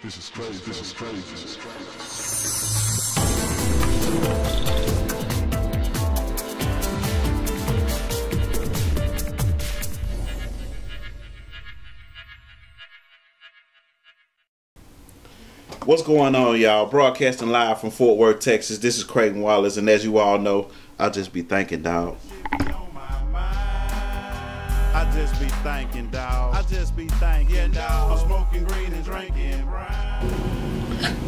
This is crazy. This is crazy. This is crazy. What's going on, y'all? Broadcasting live from Fort Worth, Texas. This is Creighton Wallace, and as you all know, I'll just be thinking, dog. I just be thinking, dog. I just be thinking, dog. I'm smoking green and drinking brown.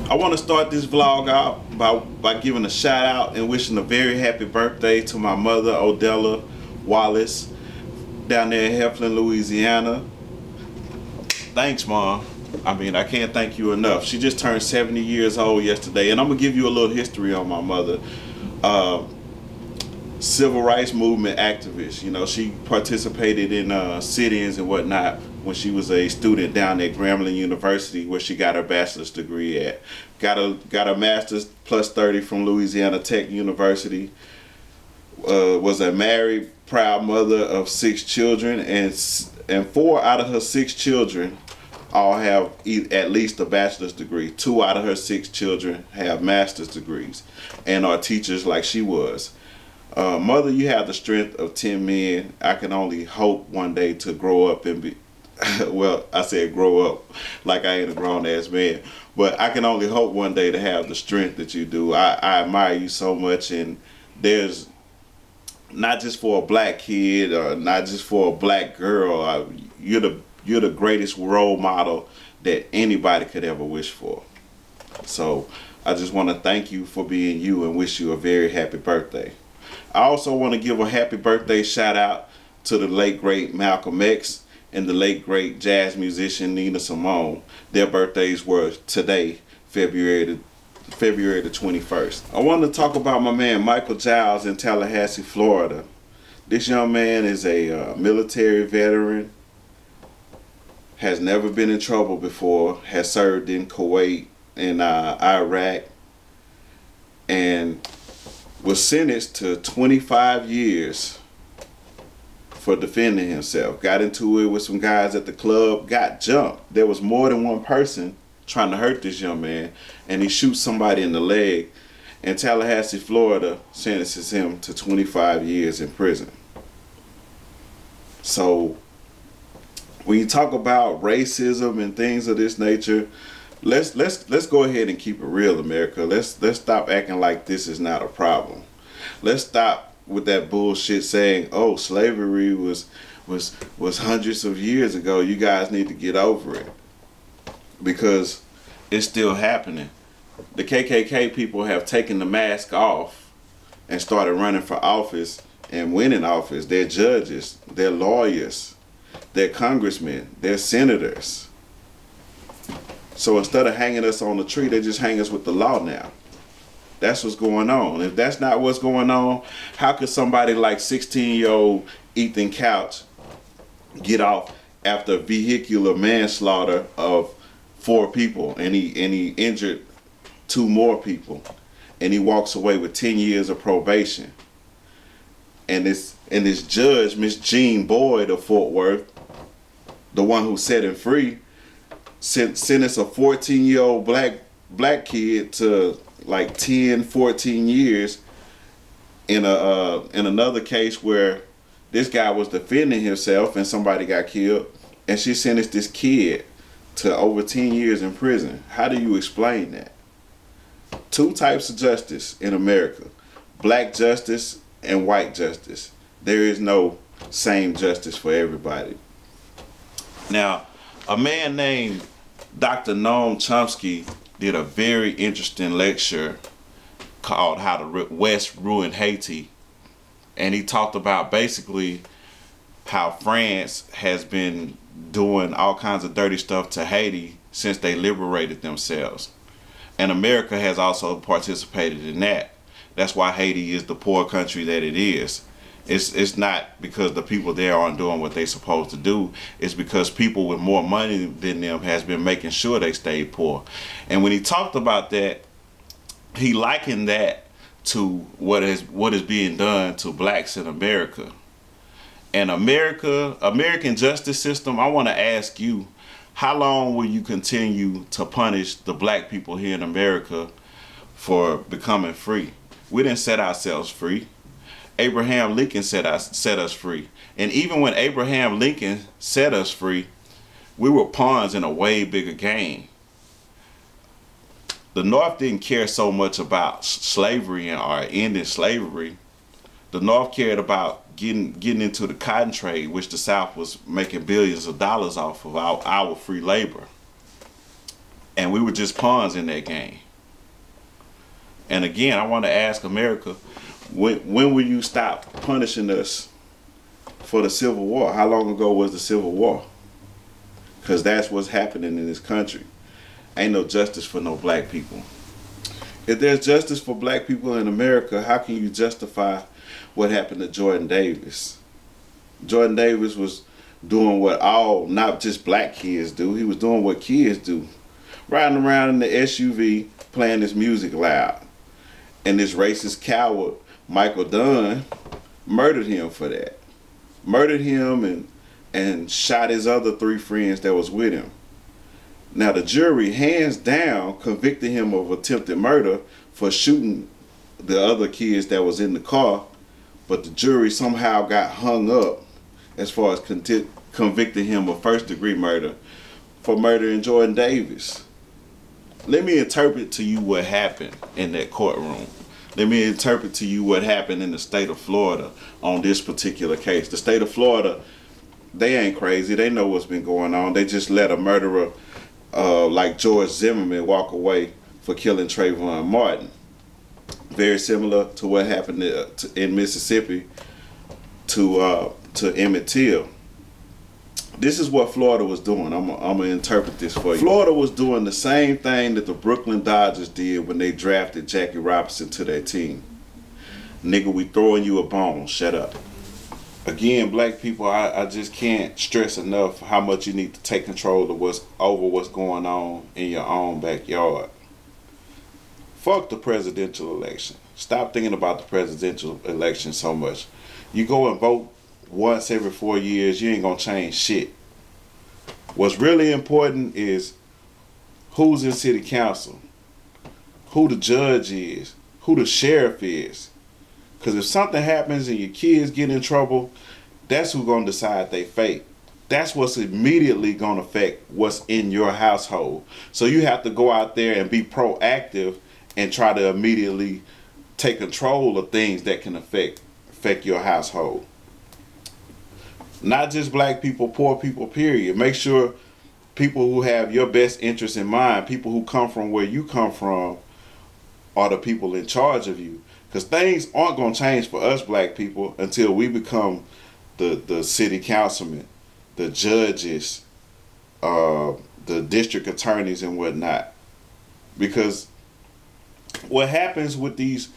I want to start this vlog out by giving a shout out and wishing a very happy birthday to my mother, Odella Wallace, down there in Heflin, Louisiana. Thanks, Mom. I mean, I can't thank you enough. She just turned 70 years old yesterday, and I'm gonna give you a little history on my mother. Civil rights movement activist. You know, she participated in sit-ins and whatnot when she was a student down at Grambling University, where she got her bachelor's degree at. Got a master's plus 30 from Louisiana Tech University. Was a married, proud mother of 6 children, and 4 out of her 6 children all have at least a bachelor's degree. 2 out of her 6 children have master's degrees and are teachers like she was. Mother, you have the strength of 10 men. I can only hope one day to grow up and be, well, I said grow up like I ain't a grown-ass man, but I can only hope one day to have the strength that you do. I admire you so much, and there's not just for a black kid or not just for a black girl, you're the greatest role model that anybody could ever wish for. So I just want to thank you for being you and wish you a very happy birthday. I also want to give a happy birthday shout out to the late great Malcolm X and the late great jazz musician Nina Simone. Their birthdays were today, February the 21st. I want to talk about my man Michael Giles in Tallahassee, Florida. This young man is a military veteran, has never been in trouble before, has served in Kuwait and Iraq, and was sentenced to 25 years for defending himself. Got into it with some guys at the club, got jumped. There was more than one person trying to hurt this young man, and he shoots somebody in the leg, and Tallahassee, Florida sentences him to 25 years in prison. So when you talk about racism and things of this nature, let's go ahead and keep it real, America. Let's stop acting like this is not a problem. Let's stop with that bullshit saying, oh, slavery was hundreds of years ago. You guys need to get over it, because it's still happening. The KKK people have taken the mask off and started running for office and winning office. They're judges, they're lawyers, they're congressmen, they're senators. So instead of hanging us on the tree, they just hang us with the law now. That's what's going on. If that's not what's going on, how could somebody like 16-year-old Ethan Couch get off after vehicular manslaughter of 4 people, and he injured 2 more people, and he walks away with 10 years of probation? And this judge, Miss Jean Boyd of Fort Worth, the one who set him free, sentenced a 14-year-old black kid to like 10, 14 years in another case where this guy was defending himself and somebody got killed, and she sentenced this kid to over 10 years in prison. How do you explain that? 2 types of justice in America: black justice and white justice. There is no same justice for everybody. Now, a man named Dr. Noam Chomsky did a very interesting lecture called How the West Ruined Haiti, and he talked about basically how France has been doing all kinds of dirty stuff to Haiti since they liberated themselves, and America has also participated in that. That's why Haiti is the poor country that it is. It's not because the people there aren't doing what they're supposed to do. It's because people with more money than them has been making sure they stay poor. And when he talked about that, he likened that to what is being done to blacks in America. And American justice system, I want to ask you, How long will you continue to punish the black people here in America for becoming free? We didn't set ourselves free. Abraham Lincoln set us free. And even when Abraham Lincoln set us free, we were pawns in a way bigger game. The North didn't care so much about slavery or ending slavery. The North cared about getting into the cotton trade, which the South was making billions of dollars off of our free labor. And we were just pawns in that game. And again, I want to ask America, when will you stop punishing us for the Civil War? How long ago was the Civil War? Because that's what's happening in this country. Ain't no justice for no black people. If there's justice for black people in America, how can you justify what happened to Jordan Davis? Jordan Davis was doing what all, not just black kids do, he was doing what kids do. Riding around in the SUV, playing his music loud. And this racist coward, Michael Dunn, murdered him for that. Murdered him and shot his other 3 friends that was with him. Now the jury, hands down, convicted him of attempted murder for shooting the other kids that was in the car, but the jury somehow got hung up as far as convicting him of first-degree murder for murdering Jordan Davis. Let me interpret to you what happened in that courtroom. Let me interpret to you what happened in the state of Florida on this particular case. The state of Florida, they ain't crazy. They know what's been going on. They just let a murderer like George Zimmerman walk away for killing Trayvon Martin. Very similar to what happened in Mississippi to Emmett Till. This is what Florida was doing. I'm gonna interpret this for you. Florida was doing the same thing that the Brooklyn Dodgers did when they drafted Jackie Robinson to their team. Nigga, we throwing you a bone. Shut up. Again, black people, I just can't stress enough how much you need to take control of what's going on in your own backyard. Fuck the presidential election. Stop thinking about the presidential election so much. You go and vote once every 4 years, you ain't gonna change shit. What's really important is who's in city council, who the judge is, who the sheriff is. Because if something happens and your kids get in trouble, that's who's going to decide their fate. That's what's immediately going to affect what's in your household. So you have to go out there and be proactive and try to immediately take control of things that can affect your household. Not just black people, poor people, period. Make sure people who have your best interest in mind, people who come from where you come from, are the people in charge of you. Because things aren't going to change for us black people until we become the city councilmen, the judges, the district attorneys and whatnot. Because what happens with these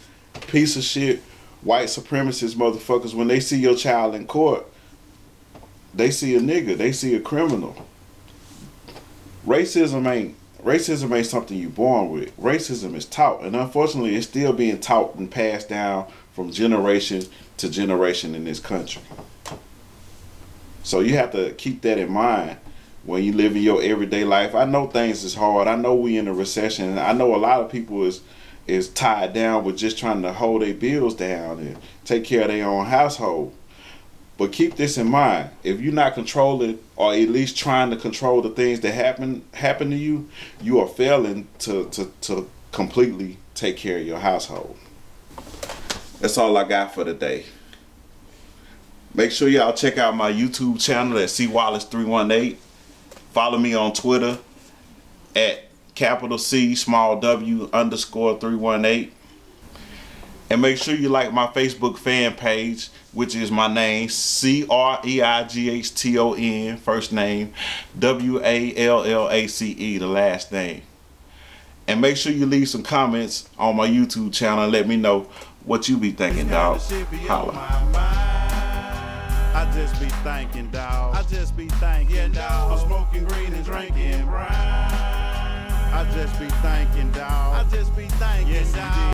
piece of shit white supremacist motherfuckers, when they see your child in court, they see a nigga, they see a criminal. Racism ain't something you born with. Racism is taught, and unfortunately it's still being taught and passed down from generation to generation in this country. So you have to keep that in mind when you live in your everyday life. I know things is hard. I know we in a recession. I know a lot of people is tied down with just trying to hold their bills down and take care of their own household. But keep this in mind. If you're not controlling, or at least trying to control the things that happen to you, you are failing to completely take care of your household. That's all I got for today. Make sure y'all check out my YouTube channel at Wallace318. Follow me on Twitter at C_W_318. And make sure you like my Facebook fan page, which is my name, CREIGHTON, first name, WALLACE, the last name. And make sure you leave some comments on my YouTube channel and let me know what you be thinking, dog. Holla. I just be thinking, dog. I just be thinking, dog. I'm smoking green and drinking brown. I just be thinking, dog. I just be thinking, dog.